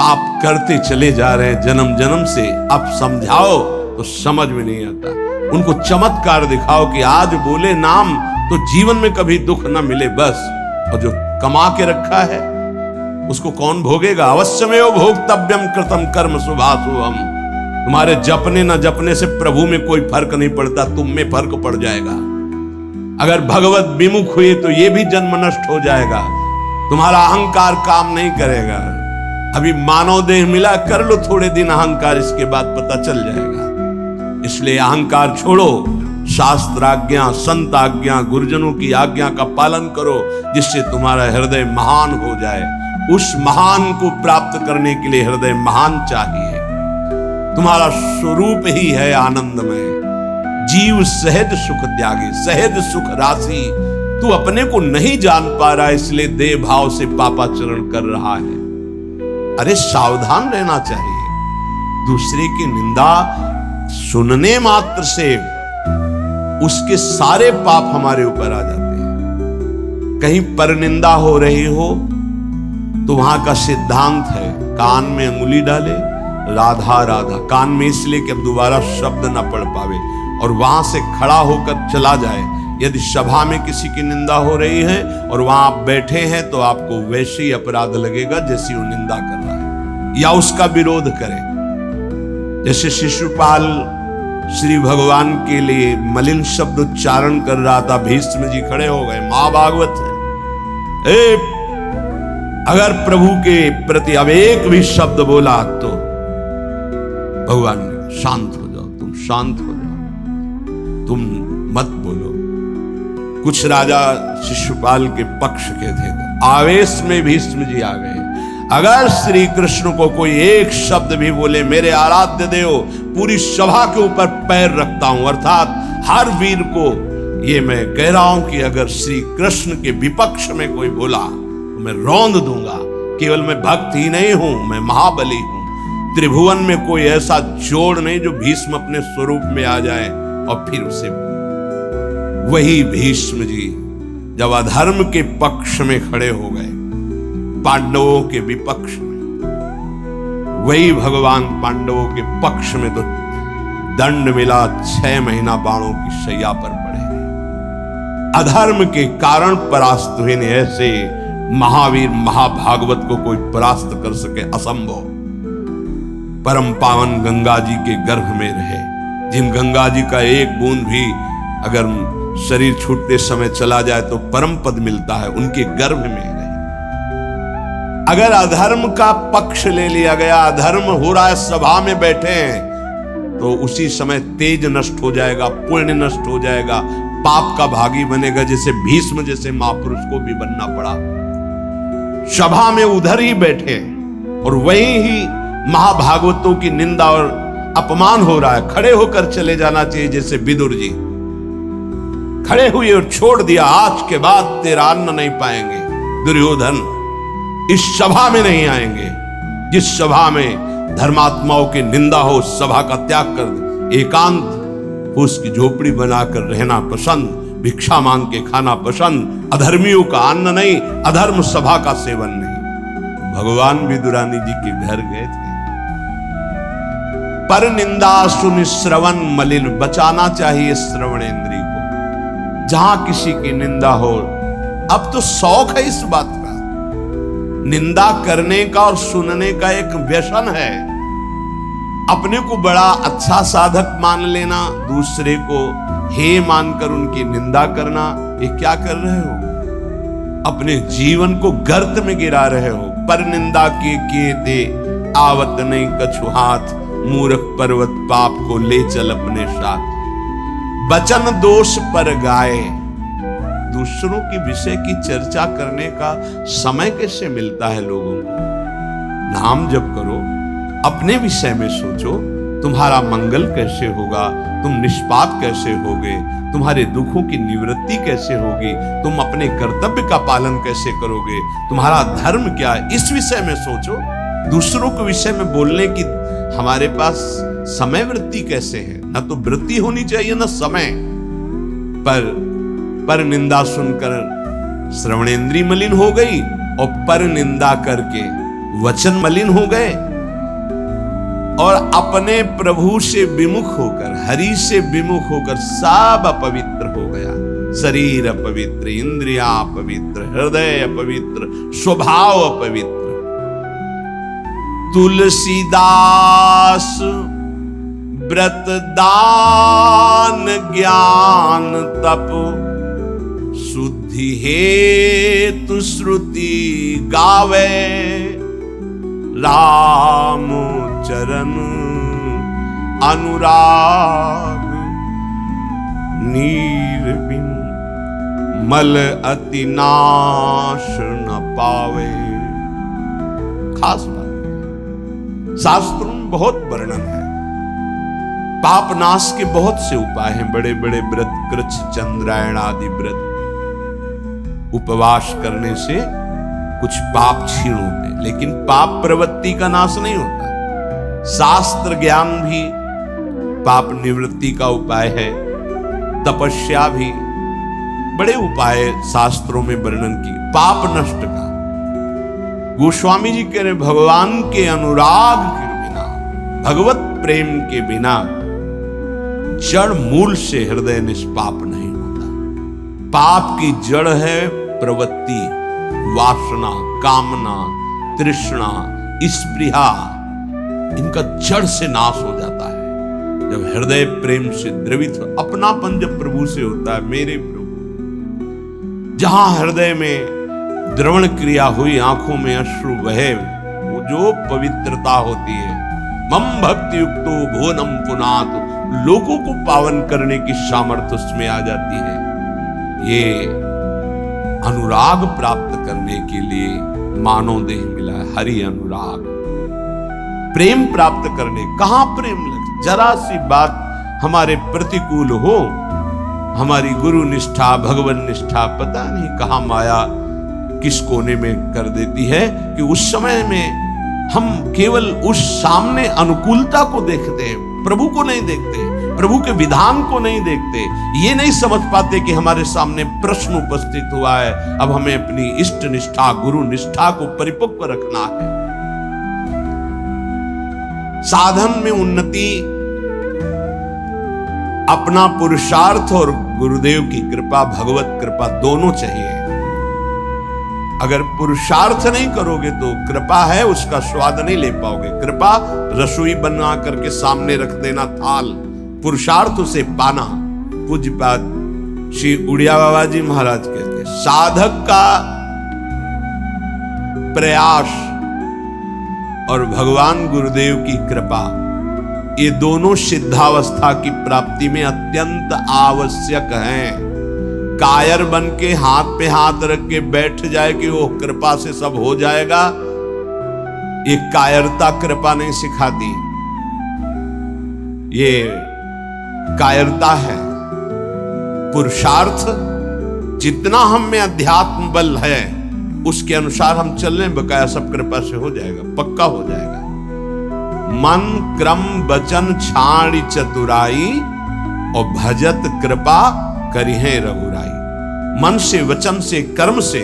पाप करते चले जा रहे हैं जन्म जन्म से। अब समझाओ तो समझ में नहीं आता। उनको चमत्कार दिखाओ कि आज बोले नाम तो जीवन में कभी दुख ना मिले बस। और जो कमा के रखा है उसको कौन भोगेगा? अवश्यमेव भोक्तव्यम कृतम कर्म शुभाशुभम। तुम्हारे जपने न जपने से प्रभु में कोई फर्क नहीं पड़ता, तुम में फर्क पड़ जाएगा। अगर भगवत विमुख हुए तो ये भी जन्म नष्ट हो जाएगा। तुम्हारा अहंकार काम नहीं करेगा। अभी मानव देह मिला, कर लो थोड़े दिन अहंकार, इसके बाद पता चल जाएगा। इसलिए अहंकार छोड़ो, शास्त्र आज्ञा, संत आज्ञा, गुरुजनों की आज्ञा का पालन करो, जिससे तुम्हारा हृदय महान हो जाए। उस महान को प्राप्त करने के लिए हृदय महान चाहिए। तुम्हारा स्वरूप ही है आनंदमय। जीव सहज सुख त्यागी, सहज सुख राशि। तू अपने को नहीं जान पा रहा, इसलिए देह भाव से पापाचरण कर रहा है। अरे सावधान रहना चाहिए। दूसरे की निंदा सुनने मात्र से उसके सारे पाप हमारे ऊपर आ जाते हैं। कहीं पर निंदा हो रही हो तो वहां का सिद्धांत है, कान में अंगुली डाले, राधा राधा, कान में इसलिए कि अब दोबारा शब्द ना पढ़ पावे, और वहां से खड़ा होकर चला जाए। यदि सभा में किसी की निंदा हो रही है और वहां आप बैठे हैं तो आपको वैसे ही अपराध लगेगा जैसी वो निंदा कर रहा है, या उसका विरोध करें। जैसे शिशुपाल श्री भगवान के लिए मलिन शब्द उच्चारण कर रहा था, भीष्म जी खड़े हो गए, महाभागवत है, अगर प्रभु के प्रति अब एक भी शब्द बोला तो भगवान ने शांत हो जाओ, तुम शांत हो जाओ, तुम मत बोलो। कुछ राजा शिशुपाल के पक्ष के थे, आवेश में भीष्म जी आ गए। अगर श्री कृष्ण को कोई एक शब्द भी बोले, मेरे आराध्य देव, पूरी सभा के ऊपर पैर रखता हूं। अर्थात हर वीर को ये मैं कह रहा हूं कि अगर श्री कृष्ण के विपक्ष में कोई बोला तो मैं रौंद दूंगा। केवल मैं भक्त ही नहीं हूं, मैं महाबली हूं। त्रिभुवन में कोई ऐसा जोड़ नहीं जो भीष्म अपने स्वरूप में आ जाए और फिर उसे। वही भीष्म जी जब अधर्म के पक्ष में खड़े हो गए, पांडवों के विपक्ष में, वही भगवान पांडवों के पक्ष में तो दंड मिला, 6 महीना बाणों की शैया पर पड़े। अधर्म के कारण परास्त हुए ने। ऐसे महावीर महाभागवत को कोई परास्त कर सके असंभव। परम पावन गंगा जी के गर्भ में रहे, जिन गंगा जी का एक बूंद भी अगर शरीर छूटते समय चला जाए तो परम पद मिलता है, उनके गर्भ में रहे। अगर अधर्म का पक्ष ले लिया गया, अधर्म हो रहा है, सभा में बैठे हैं, तो उसी समय तेज नष्ट हो जाएगा, पुण्य नष्ट हो जाएगा, पाप का भागी बनेगा, जैसे भीष्म जैसे महापुरुष को भी बनना पड़ा। सभा में उधर ही बैठे और वही ही महाभागवतों की निंदा और अपमान हो रहा है, खड़े होकर चले जाना चाहिए। जैसे विदुर जी खड़े हुए और छोड़ दिया, आज के बाद तेरा अन्न नहीं पाएंगे, दुर्योधन इस सभा में नहीं आएंगे। जिस सभा में धर्मात्माओं की निंदा हो, उस सभा का त्याग कर दे, एकांत उसकी झोपड़ी बनाकर रहना पसंद, भिक्षा मांग के खाना पसंद, अधर्मियों का अन्न नहीं, अधर्म सभा का सेवन नहीं। भगवान विदुरानी जी के घर गए थे। पर निंदा सुनि श्रवण मलिन, बचाना चाहिए श्रवणेंद्रिय को। जहां किसी की निंदा हो, अब तो शौक है इस बात का, निंदा करने का और सुनने का एक व्यसन है। अपने को बड़ा अच्छा साधक मान लेना, दूसरे को हे मानकर उनकी निंदा करना, ये क्या कर रहे हो? अपने जीवन को गर्त में गिरा रहे हो। पर निंदा किए दे आवत नहीं कछु हाथ, मूर्ख पर्वत पाप को ले चल अपने साथ। बचन दोष पर गाए, दूसरों के विषय की चर्चा करने का समय कैसे मिलता है लोगों को? नाम जप करो, अपने विषय में सोचो, तुम्हारा मंगल कैसे होगा, तुम निष्पाप कैसे होगे, तुम्हारे दुखों की निवृत्ति कैसे होगी, तुम अपने कर्तव्य का पालन कैसे करोगे, तुम्हारा धर्म क्या है, इस विषय में सोचो। दूसरों के विषय में बोलने की हमारे पास समय वृत्ति कैसे है? ना तो वृत्ति होनी चाहिए ना समय। पर निंदा सुनकर श्रवणेंद्रिय मलिन हो गई और पर निंदा करके वचन मलिन हो गए और अपने प्रभु से विमुख होकर, हरि से विमुख होकर सब अपवित्र हो गया। शरीर अपवित्र, इंद्रियां अपवित्र, हृदय अपवित्र, स्वभाव अपवित्र। तुलसीदास व्रत दान ज्ञान तप शुद्धि हेतु श्रुति गावे, राम चरण अनुराग निर्बिन मल अति नाश न पावे। खास बात, शास्त्रों में बहुत वर्णन है। पाप नाश के बहुत से उपाय हैं, बड़े बड़े व्रत, कृच्छ चंद्रायण आदि व्रत। उपवास करने से कुछ पाप क्षीण होते हैं, लेकिन पाप प्रवृत्ति का नाश नहीं होता। शास्त्र ज्ञान भी पाप निवृत्ति का उपाय है, तपस्या भी, बड़े उपाय शास्त्रों में वर्णन की पाप नष्ट का। गोस्वामी जी कह रहे भगवान के अनुराग के बिना, भगवत प्रेम के बिना जड़ मूल से हृदय निष्पाप नहीं होता। पाप की जड़ है प्रवृत्ति, वासना, कामना, तृष्णा, स्पृहा। इनका जड़ से नाश हो जाता है जब हृदय प्रेम से द्रवित हो। अपनापन जब प्रभु से होता है, मेरे प्रभु, जहां हृदय में द्रवण क्रिया हुई, आंखों में अश्रु बहे, वो जो पवित्रता होती है, मम भक्ति युक्तो भुवनम पुनात, लोगों को पावन करने की सामर्थ्य उसमें आ जाती है। ये अनुराग प्राप्त करने के लिए मानव देह मिला है, हरि अनुराग। प्रेम प्राप्त करने, कहां प्रेम लग, जरा सी बात हमारे प्रतिकूल हो, हमारी गुरु निष्ठा, भगवान निष्ठा, पता नहीं कहां माया किस कोने में कर देती है कि उस समय में हम केवल उस सामने अनुकूलता को देखते हैं, प्रभु को नहीं देखते, प्रभु के विधान को नहीं देखते। ये नहीं समझ पाते कि हमारे सामने प्रश्न उपस्थित हुआ है, अब हमें अपनी इष्ट निष्ठा, गुरु निष्ठा को परिपक्व रखना है। साधन में उन्नति अपना पुरुषार्थ और गुरुदेव की कृपा, भगवत कृपा दोनों चाहिए। अगर पुरुषार्थ नहीं करोगे तो कृपा है उसका स्वाद नहीं ले पाओगे। कृपा रसोई बना करके सामने रख देना थाल, पुरुषार्थ उसे पाना। पूज्यपाद श्री उड़िया बाबा जी महाराज कहते, साधक का प्रयास और भगवान गुरुदेव की कृपा, ये दोनों सिद्धावस्था की प्राप्ति में अत्यंत आवश्यक हैं। कायर बन के हाथ पे हाथ रख के बैठ जाए कि वो कृपा से सब हो जाएगा, ये कायरता कृपा नहीं सिखाती, ये कायरता है। पुरुषार्थ जितना हम में अध्यात्म बल है उसके अनुसार हम चल रहे, बकाया सब कृपा से हो जाएगा, पक्का हो जाएगा। मन क्रम वचन छाड़ी चतुराई और भजत कृपा करिहे रघुराई। मन से, वचन से, कर्म से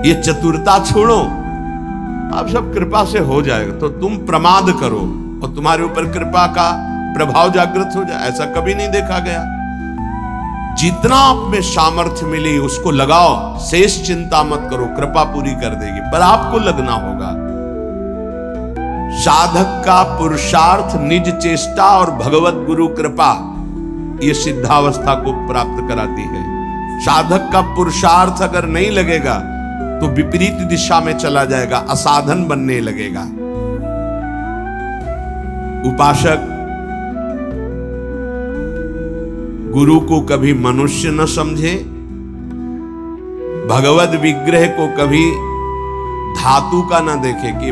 ये चतुरता छोड़ो, अब सब कृपा से हो जाएगा। तो तुम प्रमाद करो और तुम्हारे ऊपर कृपा का प्रभाव जागृत हो जाए, ऐसा कभी नहीं देखा गया। जितना आप में सामर्थ्य मिली उसको लगाओ, शेष चिंता मत करो, कृपा पूरी कर देगी, पर आपको लगना होगा। साधक का पुरुषार्थ, निज चेष्टा और भगवत गुरु कृपा, ये सिद्धावस्था को प्राप्त कराती है। साधक का पुरुषार्थ अगर नहीं लगेगा तो विपरीत दिशा में चला जाएगा, असाधन बनने लगेगा। उपासक गुरु को कभी मनुष्य न समझे, भगवत विग्रह को कभी धातु का न देखे कि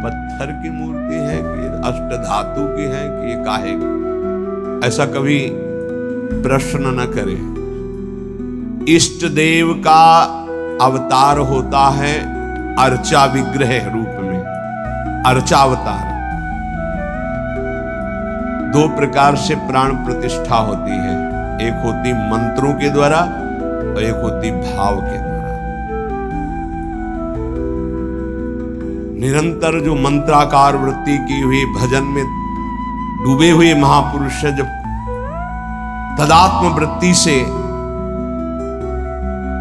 पत्थर की मूर्ति है कि अष्ट धातु की है कि ये काहे, ऐसा कभी प्रश्न न करे। इष्ट देव का अवतार होता है अर्चा विग्रह रूप में, अर्चावतार। दो प्रकार से प्राण प्रतिष्ठा होती है, एक होती मंत्रों के द्वारा और एक होती भाव के द्वारा। निरंतर जो मंत्राकार वृत्ति की हुई भजन में डूबे हुए महापुरुष जब तदात्म वृत्ति से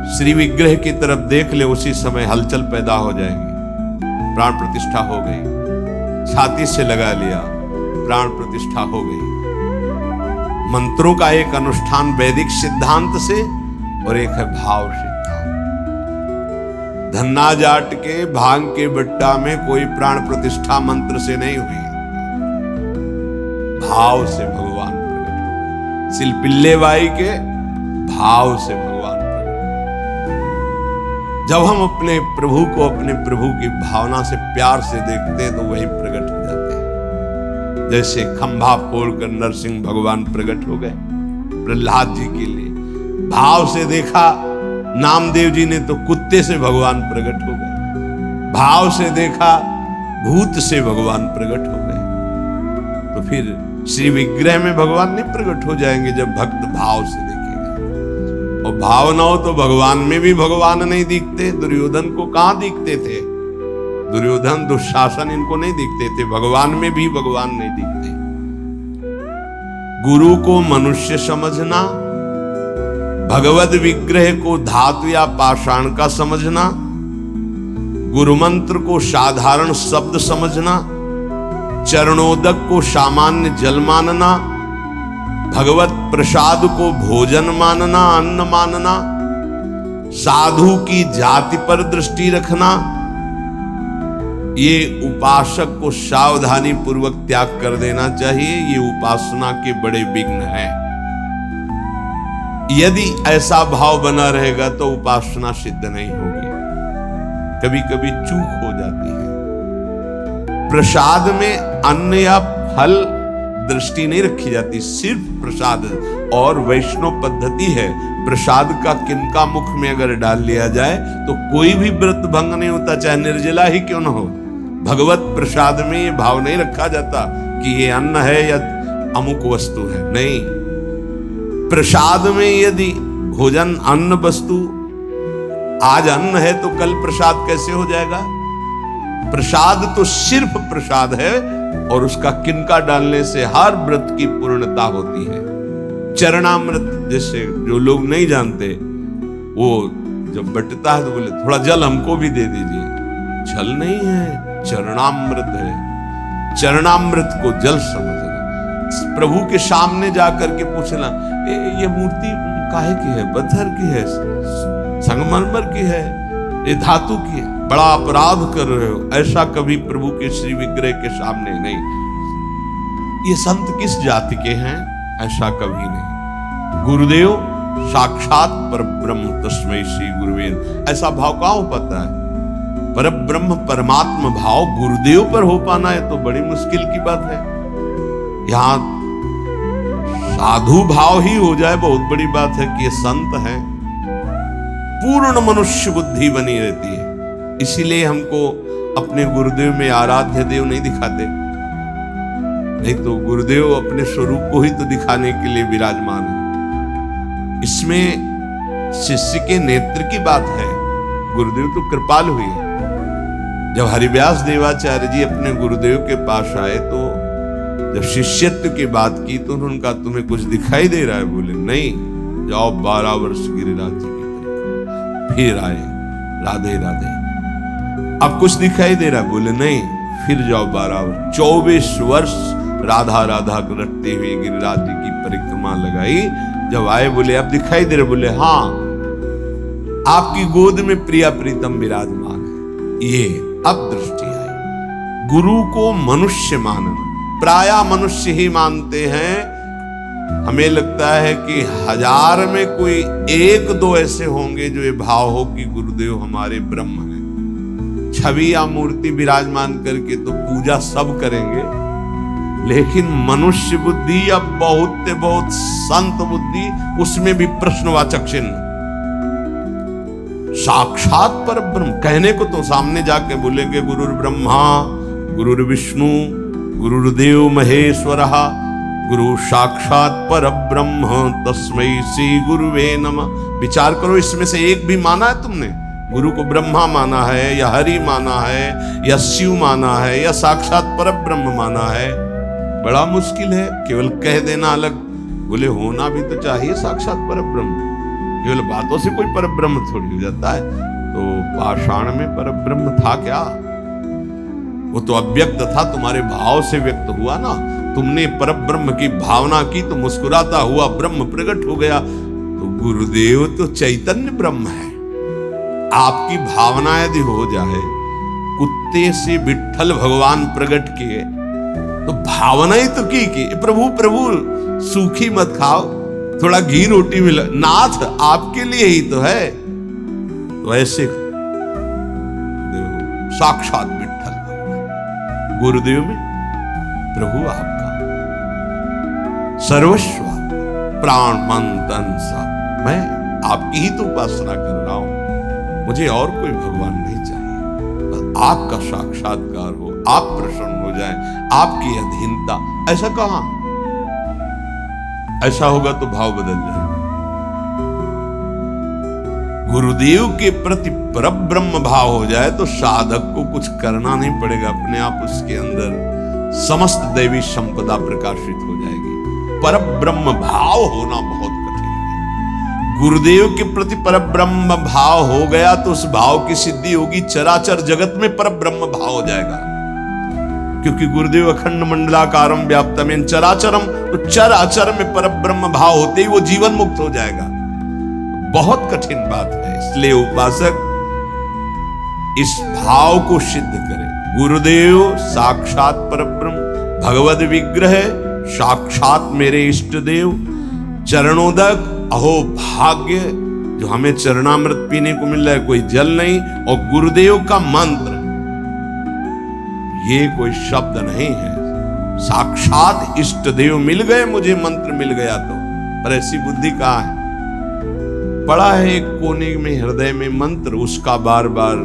श्री विग्रह की तरफ देख ले, उसी समय हलचल पैदा हो जाएगी। प्राण प्रतिष्ठा हो गई, छाती से लगा लिया, प्राण प्रतिष्ठा हो गई। मंत्रों का एक अनुष्ठान वैदिक सिद्धांत से और एक है भाव सिद्धांत। धन्ना जाट के भांग के बट्टा में कोई प्राण प्रतिष्ठा मंत्र से नहीं हुई, भाव से भगवान प्रकट। सिलपिल्ले बाई के भाव से भगवान प्रकट। जब हम अपने प्रभु को अपने प्रभु की भावना से प्यार से देखते हैं तो वही प्रकट हो जाते हैं। जैसे खंभा फोड़कर नरसिंह भगवान प्रकट हो गए प्रहलाद जी के लिए। भाव से देखा नामदेव जी ने तो कुत्ते से भगवान प्रकट हो गए। भाव से देखा भूत से भगवान प्रकट हो गए। तो फिर श्री विग्रह में भगवान नहीं प्रकट हो जाएंगे जब भक्त भाव से देखेगा। और भाव न हो तो भगवान में भी भगवान नहीं दिखते। दुर्योधन को कहां दिखते थे? दुर्योधन दुशासन इनको नहीं दिखते थे, भगवान में भी भगवान नहीं दिखते। गुरु को मनुष्य समझना, भगवद विग्रह को धातु या पाषाण का समझना, गुरु मंत्र को साधारण शब्द समझना, चरणोदक को सामान्य जल मानना, भगवत प्रसाद को भोजन मानना, अन्न मानना, साधु की जाति पर दृष्टि रखना, ये उपासक को सावधानी पूर्वक त्याग कर देना चाहिए। ये उपासना के बड़े विघ्न हैं। यदि ऐसा भाव बना रहेगा तो उपासना सिद्ध नहीं होगी। कभी कभी चूक हो जाती है। प्रसाद में अन्न या फल दृष्टि नहीं रखी जाती, सिर्फ प्रसाद। और वैष्णव पद्धति है, प्रसाद का किनका मुख में अगर डाल लिया जाए तो कोई भी व्रत भंग नहीं होता, चाहे निर्जला ही क्यों न हो। भगवत प्रसाद में ये भाव नहीं रखा जाता कि ये अन्न है या अमुक वस्तु है, नहीं। प्रसाद में यदि भोजन अन्न वस्तु, आज अन्न है तो कल प्रसाद कैसे हो जाएगा? प्रसाद तो सिर्फ प्रसाद है और उसका किनका डालने से हर व्रत की पूर्णता होती है। चरणामृत जैसे जो लोग नहीं जानते, वो जब बटता है तो बोले थोड़ा जल हमको भी दे दीजिए। जल नहीं है, चरणामृत है। चरणामृत को जल समझना। प्रभु के सामने जाकर के पूछना, ये मूर्ति काहे की है? पत्थर की है, संगमरमर की है, ये धातु की है? बड़ा अपराध कर रहे हो। ऐसा कभी प्रभु के श्री विग्रह के सामने नहीं। ये संत किस जाति के हैं? ऐसा कभी नहीं। गुरुदेव साक्षात पर ब्रह्म तस्मै श्री गुरुवे, ऐसा भाव कहां हो पाता है? पर ब्रह्म परमात्मा भाव गुरुदेव पर हो पाना है तो बड़ी मुश्किल की बात है। यहां साधु भाव ही हो जाए बहुत बड़ी बात है कि ये संत है। पूर्ण मनुष्य बुद्धि बनी रहती है। इसीलिए हमको अपने गुरुदेव में आराध्य देव नहीं दिखाते, नहीं तो गुरुदेव अपने स्वरूप को ही तो दिखाने के लिए विराजमान है। इसमें शिष्य के नेत्र की बात है। गुरुदेव तो कृपाल हुई है। जब हरिव्यास देवाचार्य जी अपने गुरुदेव के पास आए तो जब शिष्यत्व की बात की तो उन्होंने कहा, तुम्हें कुछ दिखाई दे रहा है? बोले नहीं, जाओ 12 वर्ष गिरिराज जी की तरफ। फिर आए, राधे राधे। अब कुछ दिखाई दे रहा है? बोले नहीं, फिर जाओ 12 वर्ष। 24 वर्ष राधा राधा रटते हुए गिरिराज जी की परिक्रमा लगाई। जब आए बोले अब दिखाई दे रहे? बोले हाँ, आपकी गोद में प्रिया प्रीतम विराजमान है। ये अब दृष्टि आई। गुरु को मनुष्य मानना, प्राय मनुष्य ही मानते हैं। हमें लगता है कि 1000 में कोई 1-2 ऐसे होंगे जो ये भाव हो कि गुरुदेव हमारे ब्रह्म हैं। छवि या मूर्ति विराजमान करके तो पूजा सब करेंगे, लेकिन मनुष्य बुद्धि या बहुत संत बुद्धि, उसमें भी प्रश्नवाचक चिन्ह। साक्षात पर ब्रह्म कहने को तो सामने जाके बोलेंगे गुरुर् ब्रह्मा गुरुर्विष्णु गुरुर्देव महेश्वरः गुरु साक्षात पर ब्रह्म तस्मै श्री गुरुवे नमः। विचार करो, इसमें से एक भी माना है तुमने? गुरु को ब्रह्मा माना है या हरि माना है या शिव माना है या साक्षात परब्रह्म माना है, बड़ा मुश्किल है। केवल कह देना अलग, बोले होना भी तो चाहिए साक्षात परब्रह्म। केवल बातों से कोई परब्रह्म थोड़ी हो जाता है। तो पाषाण में परब्रह्म था क्या? वो तो अव्यक्त था, तुम्हारे भाव से व्यक्त हुआ ना। तुमने परब्रह्म की भावना की तो मुस्कुराता हुआ ब्रह्म प्रकट हो गया। तो गुरुदेव तो चैतन्य ब्रह्म है। आपकी भावना यदि हो जाए, कुत्ते से विट्ठल भगवान प्रकट किए तो भावना ही तो की प्रभु प्रभु सूखी मत खाओ, थोड़ा घी रोटी मिला, नाथ आपके लिए ही तो है। तो ऐसे साक्षात विट्ठल गुरुदेव में प्रभु आपका सर्वस्व, प्राण मन तन सब, मैं आपकी ही तो उपासना कर रहा हूं, मुझे और कोई भगवान नहीं चाहिए। बस आपका साक्षात्कार हो, आप प्रसन्न हो जाए, आपकी अधीनता। ऐसा कहां? ऐसा होगा तो भाव बदल जाएगा। गुरुदेव के प्रति परब्रह्म भाव हो जाए तो साधक को कुछ करना नहीं पड़ेगा, अपने आप उसके अंदर समस्त दैवी संपदा प्रकाशित हो जाएगी। परब्रह्म भाव होना बहुत कठिन है। गुरुदेव के प्रति परब्रह्म भाव हो गया तो उस भाव की सिद्धि होगी, चराचर जगत में परब्रह्म भाव हो जाएगा। क्योंकि गुरुदेव अखंड मंडलाकारम व्याप्तमेन चराचरम, तो चराचर में परब्रह्म भाव होते ही वो जीवन मुक्त हो जाएगा। बहुत कठिन बात है, इसलिए उपासक इस भाव को सिद्ध करे। गुरुदेव साक्षात परब्रह्म, भगवद विग्रह, साक्षात मेरे इष्ट देव, चरणोदक, अहो भाग्य जो हमें चरणामृत पीने को मिल रहा है, कोई जल नहीं। और गुरुदेव का मंत्र, ये कोई शब्द नहीं है, साक्षात इष्ट देव मिल गए, मुझे मंत्र मिल गया तो। पर ऐसी बुद्धि कहाँ है? पड़ा है एक कोने में हृदय में मंत्र, उसका बार बार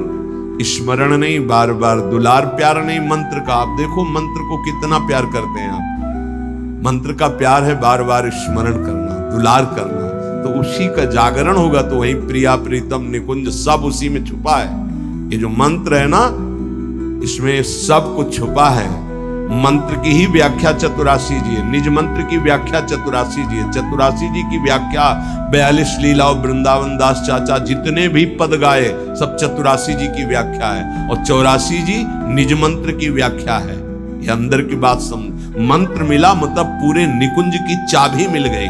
स्मरण नहीं, बार बार दुलार प्यार नहीं मंत्र का। आप देखो मंत्र को कितना प्यार करते हैं आप। मंत्र का प्यार है बार बार स्मरण करना, दुलार करना। तो उसी का जागरण होगा तो वही प्रिया प्रीतम निकुंज सब उसी में छुपा है। ये जो मंत्र है ना, इसमें सब कुछ छुपा है। मंत्र की ही व्याख्या चतुरासी जी है, निज मंत्र की व्याख्या चतुरासी जी है। चतुरासी जी की व्याख्या 42 लीलाओं वृंदावन दास चाचा जितने भी पद गाए सब चतुरासी जी की व्याख्या है। और 84 जी निज मंत्र की व्याख्या है। ये अंदर की बात समझ। मंत्र मिला मतलब पूरे निकुंज की चाबी मिल गई।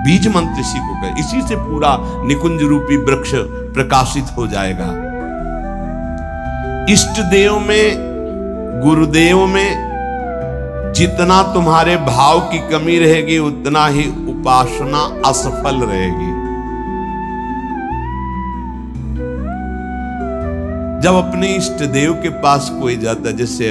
बीज मंत्र इसी को कहे, इसी से पूरा निकुंज रूपी वृक्ष प्रकाशित हो जाएगा। इष्ट देव में, गुरुदेव में जितना तुम्हारे भाव की कमी रहेगी उतना ही उपासना असफल रहेगी। जब अपने इष्ट देव के पास कोई जाता, जैसे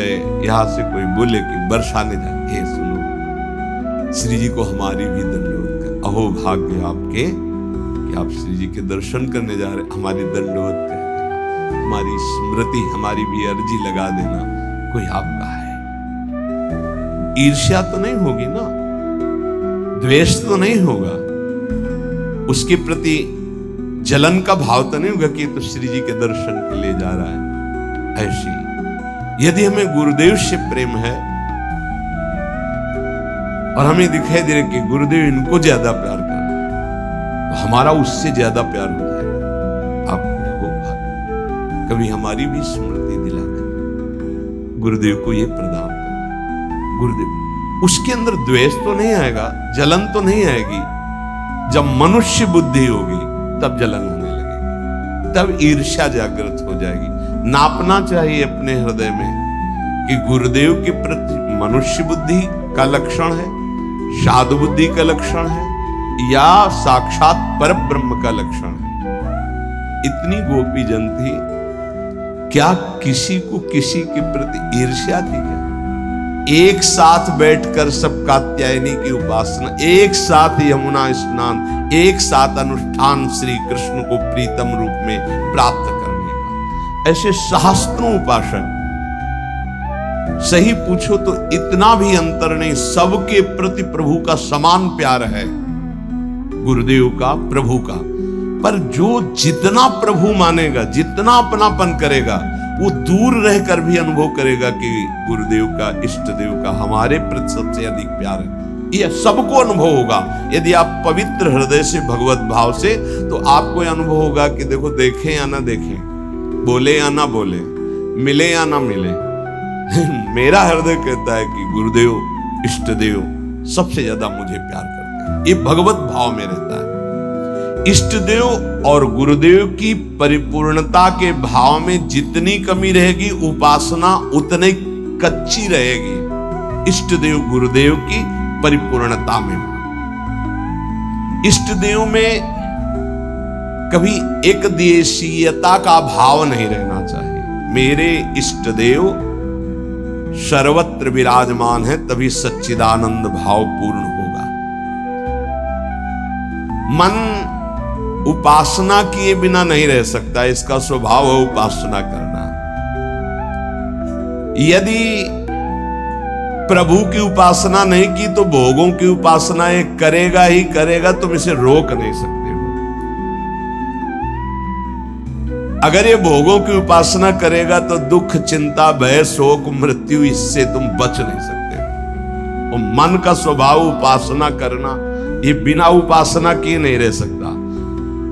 यहां से कोई बोले कि बरसाने जाए, हे सुनो श्री जी को हमारी भी दंडवत कर। अहो भाग्य आपके कि आप श्री जी के दर्शन करने जा रहे, हमारी दंडवत कर, हमारी स्मृति, हमारी भी अर्जी लगा देना। कोई आपका है, ईर्ष्या तो नहीं होगी ना, द्वेष तो नहीं होगा, उसके प्रति जलन का भाव तो नहीं होगा कि तो श्री जी के दर्शन के लिए जा रहा है। ऐसी यदि हमें गुरुदेव से प्रेम है और हमें दिखाई दे रहा कि गुरुदेव इनको ज्यादा प्यार कर रहे हैं, तो हमारा उससे ज्यादा प्यार हो जाएगा। आपको भाग्य कभी हमारी भी स्मृति दिला दे, गुरुदेव को ये प्रदान कर। गुरुदेव उसके अंदर द्वेष तो नहीं आएगा, जलन तो नहीं आएगी। जब मनुष्य बुद्धि होगी तब जलन होने लगेगी, तब ईर्ष्या जागृत हो जाएगी। नापना चाहिए अपने हृदय में कि गुरुदेव के प्रति मनुष्य बुद्धि का लक्षण है, साधु बुद्धि का लक्षण है, या साक्षात परब्रह्म का लक्षण है। इतनी गोपी जन थी, क्या किसी को किसी के प्रति ईर्ष्या थी क्या? एक साथ बैठकर सब कात्यायनी की उपासना, एक साथ यमुना स्नान, एक साथ अनुष्ठान श्री कृष्ण को प्रीतम रूप में प्राप्त करने का। ऐसे सहस्त्रों उपासक, सही पूछो तो इतना भी अंतर नहीं, सबके प्रति प्रभु का समान प्यार है, गुरुदेव का, प्रभु का। पर जो जितना प्रभु मानेगा, जितना अपनापन करेगा, वो दूर रहकर भी अनुभव करेगा कि गुरुदेव का, इष्ट देव का हमारे प्रति सबसे अधिक प्यार है। यह सबको अनुभव होगा यदि आप पवित्र हृदय से, भगवत भाव से, तो आपको यह अनुभव होगा कि देखो, देखें या ना देखें, बोले या ना बोले, मिले या ना मिले, मेरा हृदय कहता है कि गुरुदेव, इष्ट देव सबसे ज्यादा मुझे प्यार करते हैं। ये भगवत भाव में रहता है। इष्ट देव और गुरुदेव की परिपूर्णता के भाव में जितनी कमी रहेगी, उपासना उतनी कच्ची रहेगी। इष्ट देव गुरुदेव की परिपूर्णता में, इष्ट देव में कभी एक देशीयता का भाव नहीं रहना चाहिए। मेरे इष्ट देव सर्वत्र विराजमान है, तभी सच्चिदानंद भाव पूर्ण होगा। मन उपासना किए बिना नहीं रह सकता, इसका स्वभाव है उपासना करना। यदि प्रभु की उपासना नहीं की तो भोगों की उपासना ये करेगा ही करेगा, तुम इसे रोक नहीं सकते हो। अगर ये भोगों की उपासना करेगा तो दुख, चिंता, भय, शोक, मृत्यु, इससे तुम बच नहीं सकते हो। और मन का स्वभाव उपासना करना, ये बिना उपासना किए नहीं रह सकता।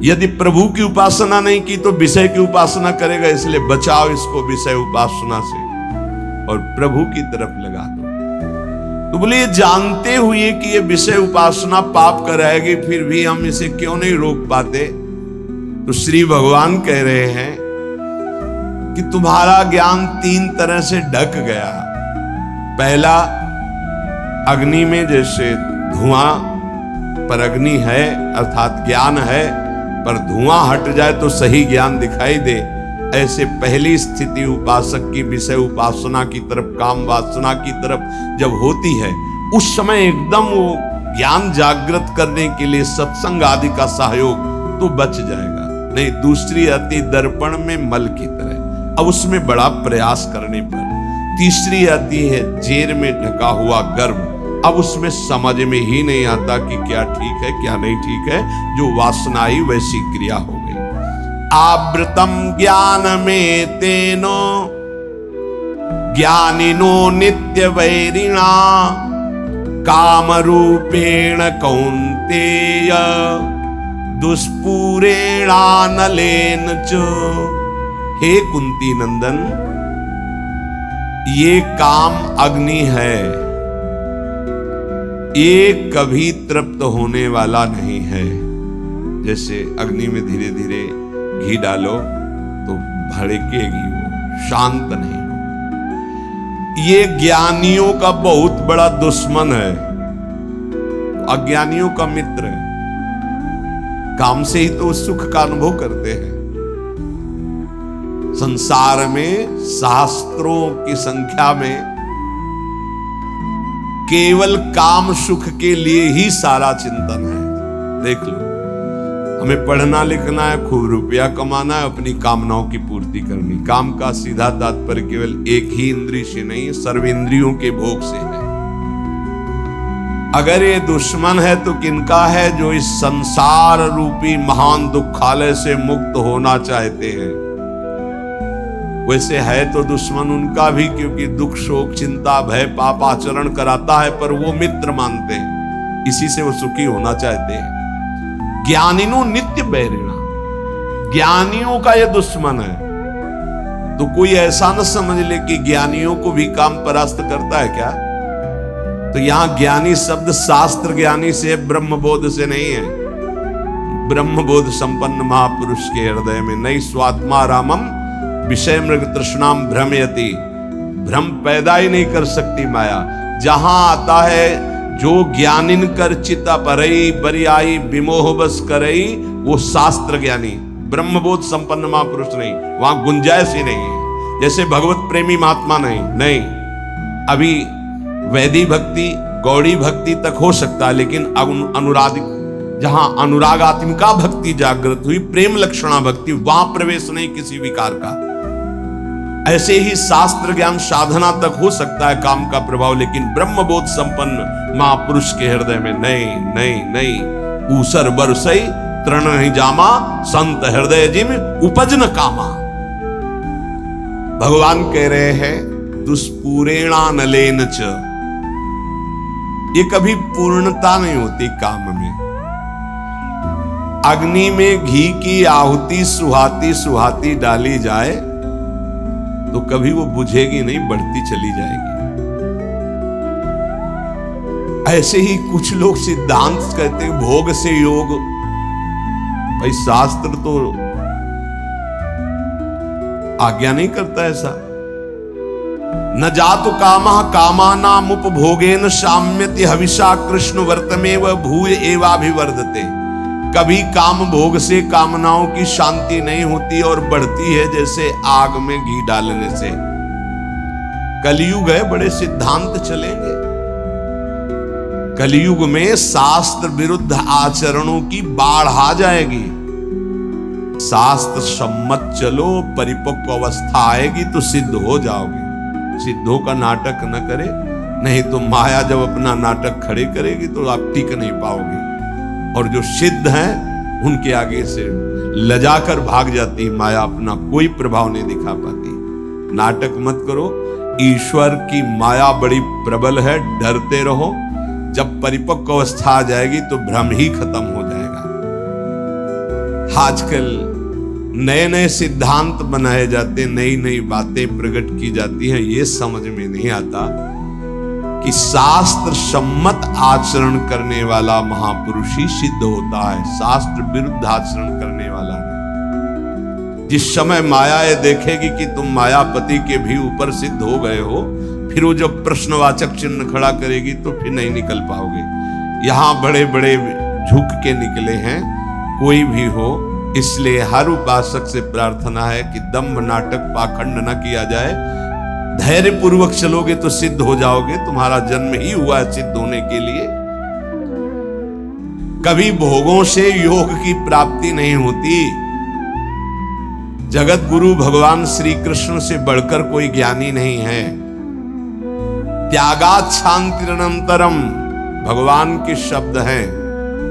यदि प्रभु की उपासना नहीं की तो विषय की उपासना करेगा, इसलिए बचाओ इसको विषय उपासना से और प्रभु की तरफ लगा दो। तो बोले, जानते हुए कि ये विषय उपासना पाप कराएगी, फिर भी हम इसे क्यों नहीं रोक पाते? तो श्री भगवान कह रहे हैं कि तुम्हारा ज्ञान 3 तरह से ढक गया। पहला, अग्नि में जैसे धुआं पर अग्नि है, अर्थात ज्ञान है, पर धुआं हट जाए तो सही ज्ञान दिखाई दे, ऐसे पहली स्थिति उपासक की विषय उपासना की तरफ, काम वासना की तरफ जब होती है, उस समय एकदम वो ज्ञान जागृत करने के लिए सत्संग आदि का सहयोग तो बच जाएगा। नहीं, दूसरी आती दर्पण में मल की तरह, अब उसमें बड़ा प्रयास करने पर। तीसरी आती है जेर में ढका हुआ गर्भ, अब उसमें समझ में ही नहीं आता कि क्या ठीक है क्या नहीं ठीक है, जो वासना ही वैसी क्रिया हो गई। आवृतम ज्ञान में तेनो ज्ञानिनो नित्य वैरिणा काम रूपेण कौन्तेय दुष्पूरेणानलेन च। हे कुंती नंदन, ये काम अग्नि है, ये कभी तृप्त होने वाला नहीं है। जैसे अग्नि में धीरे धीरे घी डालो तो भड़केगी, वो शांत नहीं होगी। ये ज्ञानियों का बहुत बड़ा दुश्मन है, अज्ञानियों का मित्र है। काम से ही तो सुख का अनुभव करते हैं। संसार में शास्त्रों की संख्या में केवल काम सुख के लिए ही सारा चिंतन है। देख लो, हमें पढ़ना लिखना है, खूब रुपया कमाना है, अपनी कामनाओं की पूर्ति करनी। काम का सीधा तात्पर्य केवल एक ही इंद्रिय से नहीं, सर्वेंद्रियों के भोग से है। अगर ये दुश्मन है तो किनका है? जो इस संसार रूपी महान दुखालय से मुक्त होना चाहते हैं। वैसे है तो दुश्मन उनका भी, क्योंकि दुख, शोक, चिंता, भय, पाप आचरण कराता है, पर वो मित्र मानते हैं, इसी से वो सुखी होना चाहते हैं। ज्ञानिनो नित्य बैरिणा, ज्ञानियों का ये दुश्मन है। तो कोई ऐसा न समझ ले कि ज्ञानियों को भी काम परास्त करता है क्या? तो यहां ज्ञानी शब्द शास्त्र ज्ञानी से, ब्रह्मबोध से नहीं है। ब्रह्मबोध संपन्न महापुरुष के हृदय में नहीं स्वात्मा रामम विषय मृग तृष्णाम भ्रमयति, भ्रम पैदा ही नहीं कर सकती माया। जहां आता है जो ज्ञानिन कर चिता परई बरियाई विमोह बस करई, वो शास्त्र ज्ञानी, ब्रह्मबोध संपन्न महापुरुष नहीं, वहां गुंजाइश ही नहीं है। जैसे भगवत प्रेमी महात्मा नहीं, अभी वैदिक भक्ति, गौड़ी भक्ति तक हो सकता है, लेकिन अनुराग, जहां अनुरागात्मिका भक्ति जागृत हुई, प्रेम लक्षणा भक्ति, वहां प्रवेश नहीं किसी विकार का। ऐसे ही शास्त्र ज्ञान साधना तक हो सकता है काम का प्रभाव, लेकिन ब्रह्मबोध संपन्न महापुरुष के हृदय में नहीं। ऊसर बरसई तृण नहीं जामा, संत हृदय जिम उपज न कामा। भगवान कह रहे हैं दुष्पूरेणा नलेन च, ये कभी पूर्णता नहीं होती काम में। अग्नि में घी की आहुति सुहाती सुहाती डाली जाए तो कभी वो बुझेगी नहीं, बढ़ती चली जाएगी। ऐसे ही कुछ लोग सिद्धांत कहते हैं भोग से योग। भाई शास्त्र तो आज्ञा नहीं करता ऐसा। न जातु कामः कामानाम उपभोगेन साम्यति हविषा कृष्ण वर्तमेव भूय एवाभिवर्धते। कभी काम भोग से कामनाओं की शांति नहीं होती और बढ़ती है जैसे आग में घी डालने से। कलयुग है, बड़े सिद्धांत चलेंगे। कलयुग में शास्त्र विरुद्ध आचरणों की बाढ़ आ जाएगी। शास्त्र सम्मत चलो, परिपक्व अवस्था आएगी तो सिद्ध हो जाओगे। सिद्धों का नाटक न करे, नहीं तो माया जब अपना नाटक खड़े करेगी तो आप टिक नहीं पाओगे। और जो सिद्ध हैं उनके आगे से लजाकर भाग जाती माया, अपना कोई प्रभाव नहीं दिखा पाती। नाटक मत करो, ईश्वर की माया बड़ी प्रबल है, डरते रहो। जब परिपक्व अवस्था आ जाएगी तो भ्रम ही खत्म हो जाएगा। आजकल नए नए सिद्धांत बनाए जाते, नई नई बातें प्रकट की जाती हैं। ये समझ में नहीं आता कि शास्त्र सम्मत आचरण करने वाला महापुरुष ही सिद्ध होता है, शास्त्र विरुद्ध आचरण करने वाला नहीं। जिस समय माया ये देखेगी कि तुम मायापति के भी ऊपर सिद्ध हो गए हो, फिर वो जब प्रश्नवाचक चिन्ह खड़ा करेगी तो फिर नहीं निकल पाओगे। यहां बड़े बड़े झुक के निकले हैं, कोई भी हो। इसलिए हर उपासक से प्रार्थना है कि दंभ नाटक पाखंड न किया जाए। धैर्य पूर्वक चलोगे तो सिद्ध हो जाओगे। तुम्हारा जन्म ही हुआ है सिद्ध होने के लिए। कभी भोगों से योग की प्राप्ति नहीं होती। जगत गुरु भगवान श्री कृष्ण से बढ़कर कोई ज्ञानी नहीं है। त्यागात शांतिरनंतरम भगवान के शब्द हैं,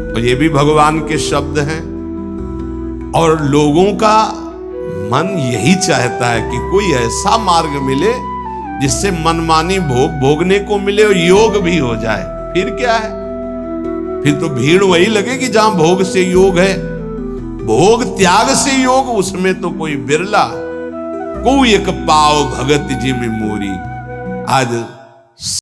और ये भी भगवान के शब्द हैं। और लोगों का मन यही चाहता है कि कोई ऐसा मार्ग मिले जिससे मनमानी भोग भोगने को मिले और योग भी हो जाए। फिर क्या है, फिर तो भीड़ वही लगेगी जहां भोग से योग है। भोग त्याग से योग, उसमें तो कोई बिरला। कोई एक पाव भगत जी में मोरी। आज